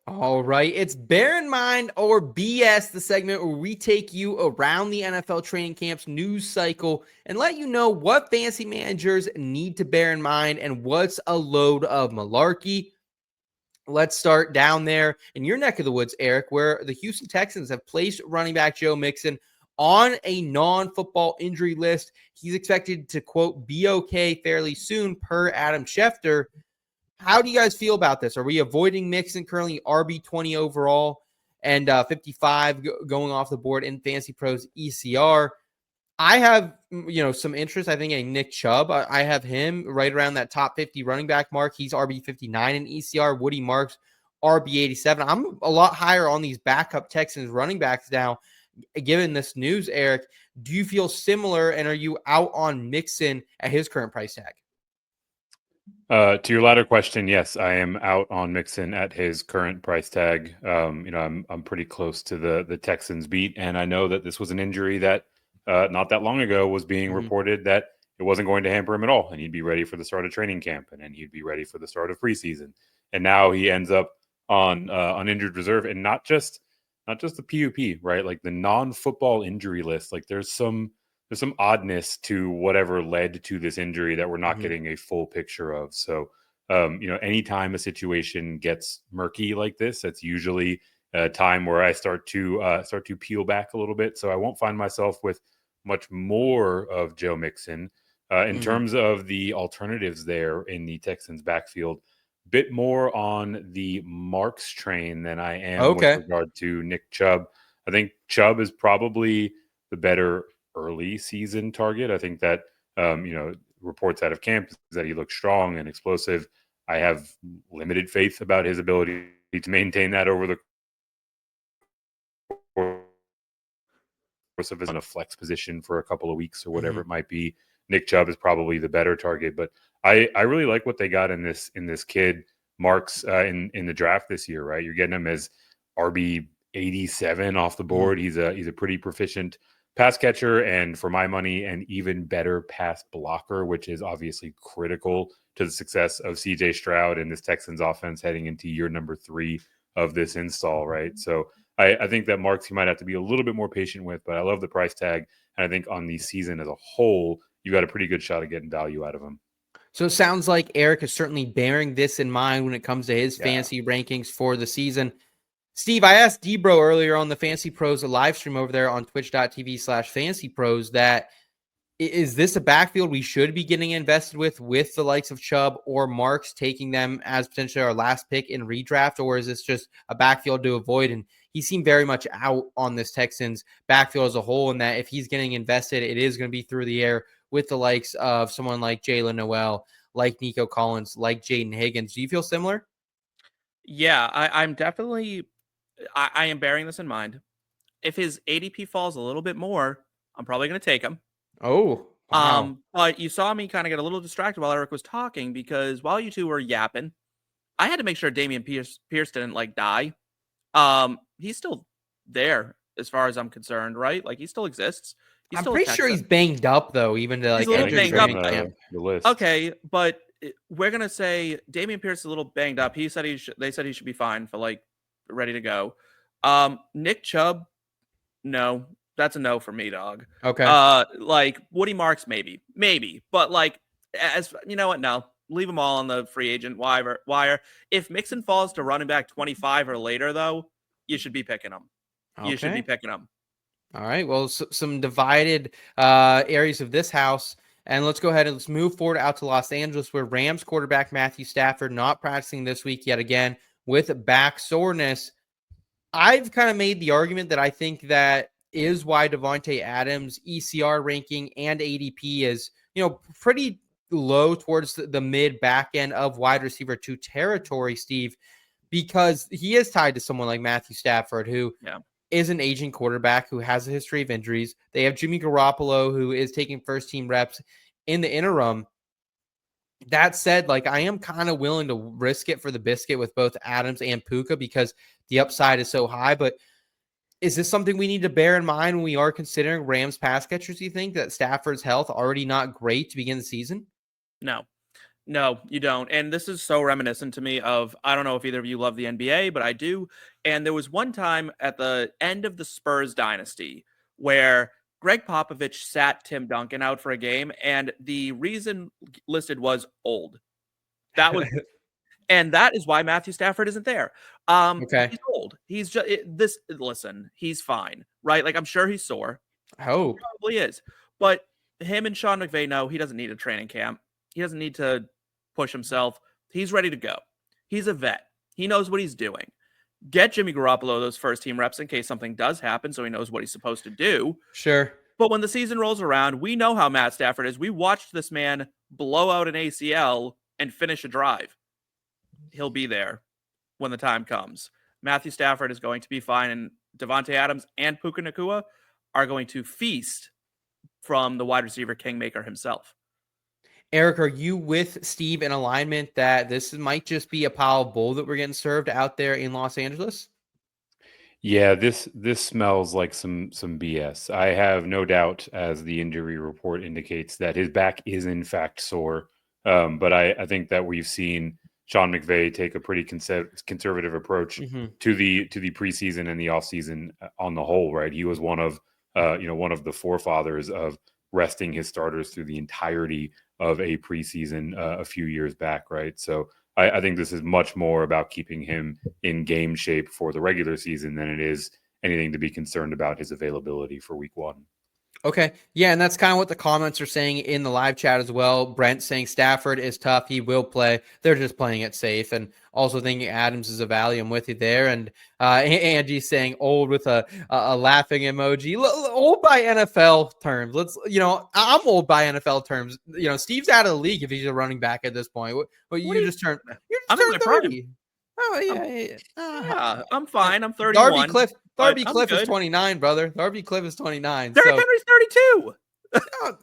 All right. It's Bear in Mind or BS, the segment where we take you around the NFL training camp's news cycle and let you know what fantasy managers need to bear in mind and what's a load of malarkey. Let's start down there in your neck of the woods, Eric, where the Houston Texans have placed running back Joe Mixon on a non-football injury list. He's expected to, quote, be okay fairly soon, per Adam Schefter. How do you guys feel about this? Are we avoiding Mixon, currently RB20 overall and 55 going off the board in Fantasy Pros ECR? I have, some interest, I think, in Nick Chubb. I have him right around that top 50 running back mark. He's RB59 in ECR. Woody Marks, RB87. I'm a lot higher on these backup Texans running backs now, given this news, Eric. Do you feel similar, and are you out on Mixon at his current price tag? To your latter question, yes, I am out on Mixon at his current price tag. I'm pretty close to the Texans beat, and I know that this was an injury that not that long ago was being reported that it wasn't going to hamper him at all, and he'd be ready for the start of training camp, and then he'd be ready for the start of preseason. And now he ends up on injured reserve, and not just the PUP, right? Like the non-football injury list. Like there's some oddness to whatever led to this injury that we're not getting a full picture of. So, anytime a situation gets murky like this, that's usually a time where I start to peel back a little bit. So I won't find myself with much more of Joe Mixon. In terms of the alternatives there in the Texans backfield, bit more on the Marks train than I am with regard to Nick Chubb. I think Chubb is probably the better early season target. I think that, reports out of camp is that he looks strong and explosive. I have limited faith about his ability to maintain that over the course of his in a flex position for a couple of weeks or whatever it might be. Nick Chubb is probably the better target, but I really like what they got in this kid Marks in the draft this year, right? You're getting him as RB 87 off the board. He's a pretty proficient pass catcher, and for my money, an even better pass blocker, which is obviously critical to the success of CJ Stroud and this Texans offense heading into year number 3 of this install, right? So I think that Marks you might have to be a little bit more patient with, but I love the price tag, and I think on the season as a whole, you got a pretty good shot at getting value out of him. So it sounds like Eric is certainly bearing this in mind when it comes to his fantasy rankings for the season. Steve, I asked Debro earlier on the Fantasy Pros live stream over there on twitch.tv/fantasypros that is this a backfield we should be getting invested with the likes of Chubb or Marks, taking them as potentially our last pick in redraft, or is this just a backfield to avoid? And he seemed very much out on this Texans backfield as a whole, and that if he's getting invested, it is going to be through the air with the likes of someone like Jaylin Noel, like Nico Collins, like Jaden Higgins. Do you feel similar? Yeah, I'm definitely I am bearing this in mind. If his ADP falls a little bit more, I'm probably going to take him. Oh, wow. But you saw me kind of get a little distracted while Eric was talking, because while you two were yapping, I had to make sure Damian Pierce didn't die. He's still there as far as I'm concerned, right? Like he still exists. I'm pretty sure he's banged up though, even to he's like enter training camp. The list. Okay, but we're gonna say Damian Pierce is a little banged up. He said they said he should be fine for like ready to go. Nick Chubb, no, that's a no for me, dog. Okay. Like Woody Marks, maybe, but like, as you know what? No, leave them all on the free agent wire. If Mixon falls to running back 25 or later, though, you should be picking him. Okay. You should be picking him. All right. Well, some divided areas of this house. And let's go ahead and let's move forward out to Los Angeles, where Rams quarterback Matthew Stafford not practicing this week yet again with back soreness. I've kind of made the argument that I think that is why Davante Adams' ECR ranking and ADP is, pretty low towards the mid back end of wide receiver 2 territory, Steve, because he is tied to someone like Matthew Stafford, who is an aging quarterback who has a history of injuries. They have Jimmy Garoppolo, who is taking first team reps in the interim. That said, like, I am kind of willing to risk it for the biscuit with both Adams and Puka because the upside is so high. But is this something we need to bear in mind when we are considering Rams pass catchers? Do you think that Stafford's health already not great to begin the season? No. No, you don't. And this is so reminiscent to me of, I don't know if either of you love the NBA, but I do. And there was one time at the end of the Spurs dynasty where Greg Popovich sat Tim Duncan out for a game, and the reason listed was old. That was, and that is why Matthew Stafford isn't there. Okay. He's old. He's just listen, he's fine, right? Like, I'm sure he's sore. I hope. Probably is. But him and Sean McVay know he doesn't need a training camp. He doesn't need to push himself. He's ready to go. He's a vet. He knows what he's doing. Get Jimmy Garoppolo those first team reps in case something does happen so he knows what he's supposed to do. Sure. But when the season rolls around, we know how Matt Stafford is. We watched this man blow out an ACL and finish a drive. He'll be there when the time comes. Matthew Stafford is going to be fine, and Davante Adams and Puka Nakua are going to feast from the wide receiver kingmaker himself. Eric, are you with Steve in alignment that this might just be a pile of bull that we're getting served out there in Los Angeles? Yeah, this smells like some BS. I have no doubt, as the injury report indicates, that his back is in fact sore. But I think that we've seen Sean McVay take a pretty conservative approach to the preseason and the offseason on the whole. Right, he was one of the forefathers of resting his starters through the entirety of a preseason a few years back. Right, so I think this is much more about keeping him in game shape for the regular season than it is anything to be concerned about his availability for week 1. Okay. Yeah, and that's kind of what the comments are saying in the live chat as well. Brent saying Stafford is tough. He will play. They're just playing it safe. And also thinking Adams is a value. I'm with you there. And Angie saying old with a laughing emoji. Old by NFL terms. I'm old by NFL terms. Steve's out of the league if he's a running back at this point. You just turned 30. Oh, yeah. I'm fine. I'm 31. Darby Cliff is 29, brother. Darby Cliff is 29. Derrick Henry's 32.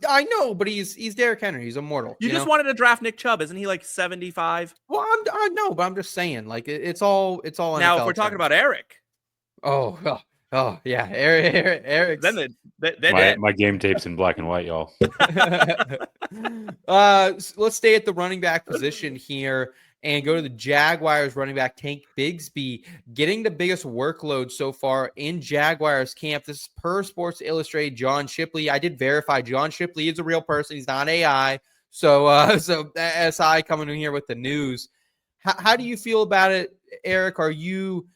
I know, but he's Derrick Henry. He's immortal. You just wanted to draft Nick Chubb, isn't he like 75? Well, I know, but I'm just saying, like it's all. Now, if we're talking about Eric, oh yeah, Eric. Then my game tape's in black and white, y'all. Let's stay at the running back position here and go to the Jaguars running back Tank Bigsby, getting the biggest workload so far in Jaguars camp. This is per Sports Illustrated John Shipley. I did verify John Shipley is a real person. He's not AI. So SI coming in here with the news. How do you feel about it, Eric? Are you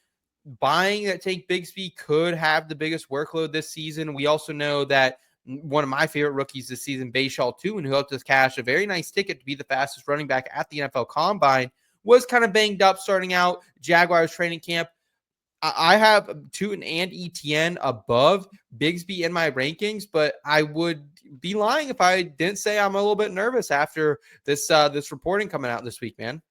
buying that Tank Bigsby could have the biggest workload this season? We also know that one of my favorite rookies this season, Bayshaw Tune, who helped us cash a very nice ticket to be the fastest running back at the NFL Combine, was kind of banged up starting out Jaguars training camp. I have Tune and ETN above Bigsby in my rankings, but I would be lying if I didn't say I'm a little bit nervous after this reporting coming out this week, man.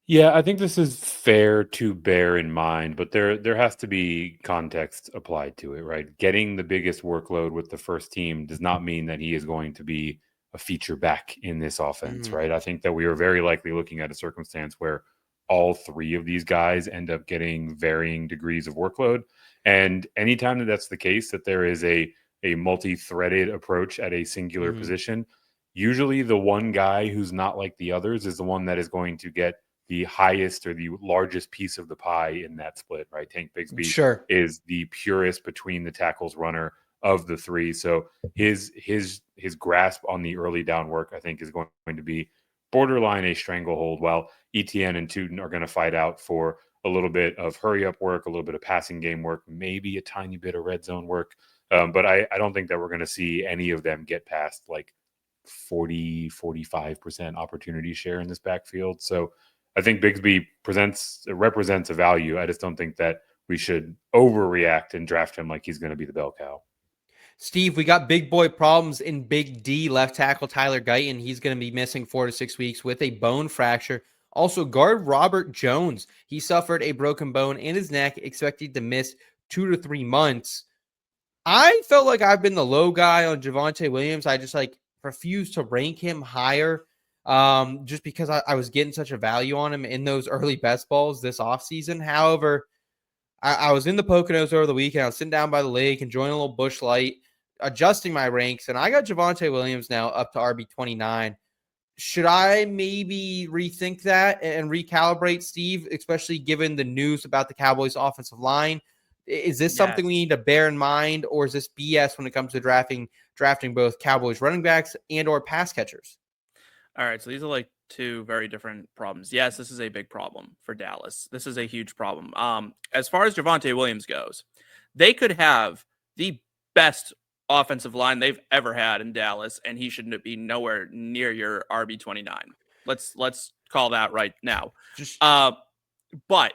Yeah, I think this is fair to bear in mind, but there has to be context applied to it, right? Getting the biggest workload with the first team does not mean that he is going to be a feature back in this offense, right? I think that we are very likely looking at a circumstance where all three of these guys end up getting varying degrees of workload. And anytime that that's the case, that there is a multi-threaded approach at a singular position, usually the one guy who's not like the others is the one that is going to get the highest or the largest piece of the pie in that split, right? Tank Bigsby is the purest between the tackles runner of the three. So his grasp on the early down work, I think, is going to be borderline a stranglehold, while ETN and Tootin are going to fight out for a little bit of hurry up work, a little bit of passing game work, maybe a tiny bit of red zone work. But I don't think that we're going to see any of them get past like 45% opportunity share in this backfield. So I think Bigsby represents a value. I just don't think that we should overreact and draft him like he's going to be the bell cow. Steve, we got big boy problems in Big D left tackle Tyler Guyton. He's going to be missing 4 to 6 weeks with a bone fracture. Also, guard Robert Jones. He suffered a broken bone in his neck, expected to miss 2 to 3 months. I felt like I've been the low guy on Javonte Williams. I just refuse to rank him higher. Just because I was getting such a value on him in those early best balls this offseason. However, I was in the Poconos over the weekend. I was sitting down by the lake, enjoying a little bush light, adjusting my ranks, and I got Javonte Williams now up to RB29. Should I maybe rethink that and recalibrate, Steve, especially given the news about the Cowboys offensive line? Is this something we Yes. need to bear in mind, or is this BS when it comes to drafting both Cowboys running backs and or pass catchers? All right, so these are like two very different problems. Yes, this is a big problem for Dallas. This is a huge problem. As far as Javonte Williams goes, they could have the best offensive line they've ever had in Dallas, and he shouldn't be nowhere near your RB29. Let's call that right now. Just But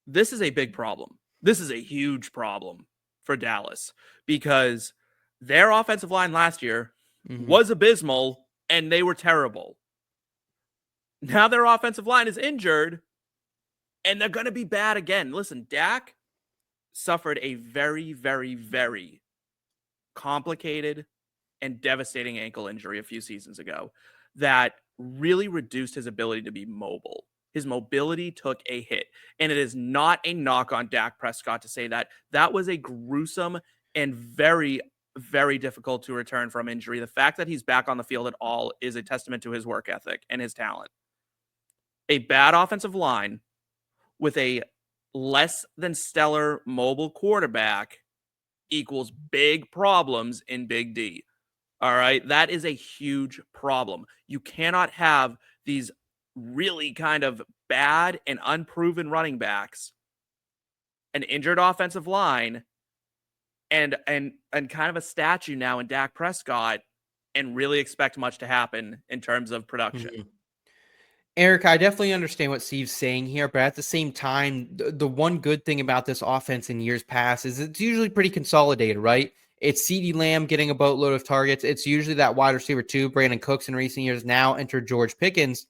this is a big problem. This is a huge problem for Dallas because their offensive line last year was abysmal and they were terrible. Now their offensive line is injured and they're going to be bad again. Listen, Dak suffered a very, very, very complicated and devastating ankle injury a few seasons ago that really reduced his ability to be mobile. His mobility took a hit. And it is not a knock on Dak Prescott to say that. That was a gruesome and very, very difficult to return from injury. The fact that he's back on the field at all is a testament to his work ethic and his talent. A bad offensive line with a less than stellar mobile quarterback equals big problems in Big D. All right. That is a huge problem. You cannot have these really kind of bad and unproven running backs, an injured offensive line, and kind of a statue now in Dak Prescott, and really expect much to happen in terms of production. Mm-hmm. Eric, I definitely understand what Steve's saying here, but at the same time, the one good thing about this offense in years past is it's usually pretty consolidated, right? It's CeeDee Lamb getting a boatload of targets. It's usually that wide receiver too. Brandon Cooks in recent years now entered George Pickens.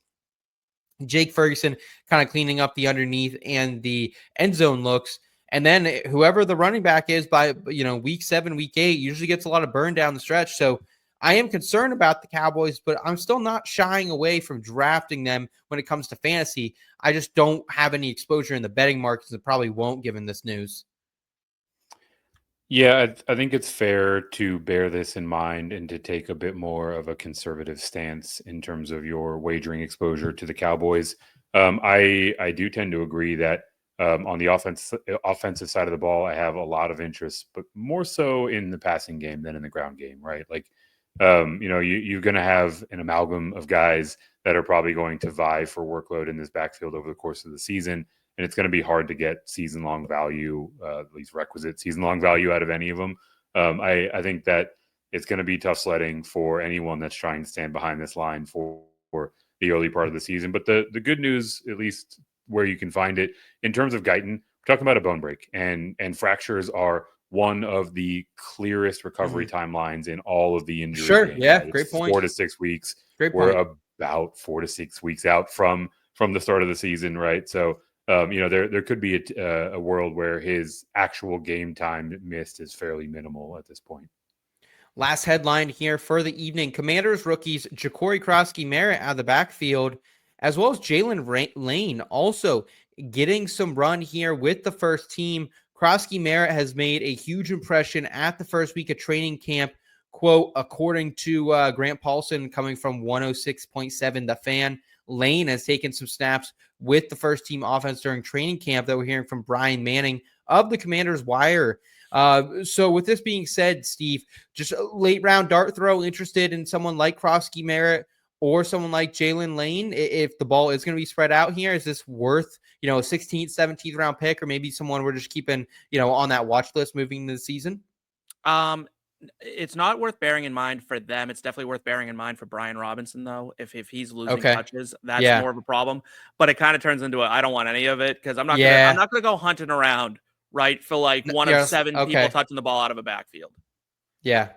Jake Ferguson kind of cleaning up the underneath and the end zone looks. And then whoever the running back is by, week 7, week 8, usually gets a lot of burn down the stretch. So I am concerned about the Cowboys, but I'm still not shying away from drafting them when it comes to fantasy. I just don't have any exposure in the betting markets and probably won't given this news. Yeah, I think it's fair to bear this in mind and to take a bit more of a conservative stance in terms of your wagering exposure to the Cowboys. I do tend to agree that on the offensive side of the ball, I have a lot of interest, but more so in the passing game than in the ground game, right? Like, you're going to have an amalgam of guys that are probably going to vie for workload in this backfield over the course of the season. And it's going to be hard to get season-long value, at least requisite season-long value out of any of them. I think that it's going to be tough sledding for anyone that's trying to stand behind this line for the early part of the season. But the good news, at least where you can find it, in terms of Guyton, we're talking about a bone break. And fractures are one of the clearest recovery timelines in all of the injury. Sure, games, yeah, right? Great point. 4 to 6 weeks. Great We're point. about 4 to 6 weeks out from the start of the season, right? So, there could be a world where his actual game time missed is fairly minimal at this point. Last headline here for the evening. Commanders rookies Jacory Croskey-Merritt out of the backfield, as well as Jaylin Lane also getting some run here with the first team. Croskey-Merritt has made a huge impression at the first week of training camp. Quote, according to Grant Paulson, coming from 106.7 The Fan, Lane has taken some snaps with the first team offense during training camp that we're hearing from Brian Manning of the Commanders Wire. So with this being said, Steve, just a late round dart throw, interested in someone like Croskey-Merritt or someone like Jaylin Lane, if the ball is going to be spread out here? Is this worth, a 16th, 17th round pick, or maybe someone we're just keeping, on that watch list moving into the season? It's not worth bearing in mind for them. It's definitely worth bearing in mind for Brian Robinson, though. If he's losing touches, that's more of a problem. But it kind of turns into I don't want any of it because I'm not gonna go hunting around, right, for like one of 7 people touching the ball out of a backfield. Yeah,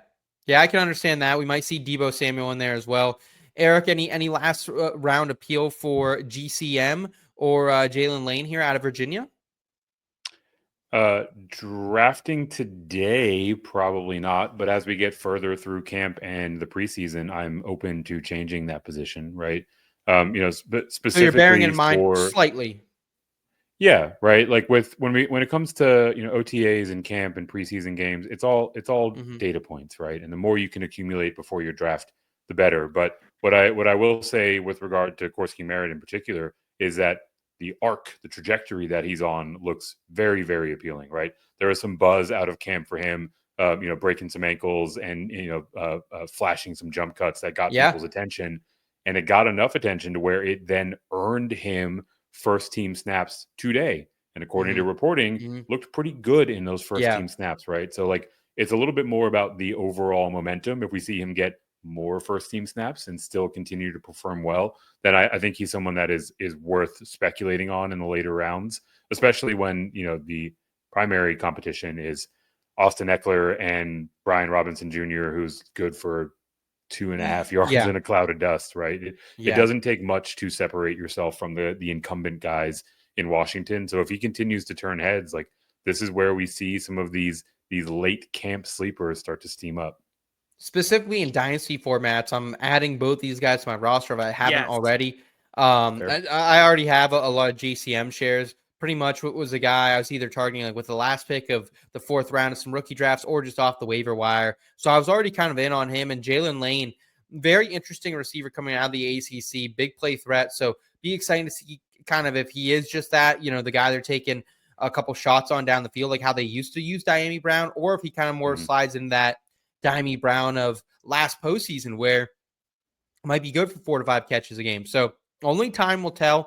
I can understand that. We might see Deebo Samuel in there as well. Eric, any last round appeal for GCM or Jaylin Lane here out of Virginia? Drafting today, probably not. But as we get further through camp and the preseason, I'm open to changing that position, right? Specifically, so you're bearing in mind slightly. Yeah, right. Like when it comes to OTAs and camp and preseason games, it's all data points, right? And the more you can accumulate before your draft, the better. But What I will say with regard to Croskey-Merritt in particular is that the trajectory that he's on looks very, very appealing, right? There is some buzz out of camp for him, breaking some ankles and, flashing some jump cuts that got people's attention. And it got enough attention to where it then earned him first team snaps today. And according to reporting, looked pretty good in those first team snaps, right? So like, it's a little bit more about the overall momentum. If we see him get more first team snaps and still continue to perform well, then I think he's someone that is worth speculating on in the later rounds, especially when, the primary competition is Austin Eckler and Brian Robinson Jr., who's good for 2.5 yards in a cloud of dust, right? It doesn't take much to separate yourself from the incumbent guys in Washington. So if he continues to turn heads, like this is where we see some of these late camp sleepers start to steam up. Specifically in dynasty formats, I'm adding both these guys to my roster if I haven't already. I already have a lot of GCM shares. Pretty much what was a guy I was either targeting like with the last pick of the 4th round of some rookie drafts or just off the waiver wire. So I was already kind of in on him. And Jaylin Lane, very interesting receiver coming out of the ACC, big play threat. So be exciting to see kind of if he is just that, the guy they're taking a couple shots on down the field, like how they used to use Diami Brown, or if he kind of more slides in that Diami Brown of last postseason where it might be good for 4 to 5 catches a game. So only time will tell.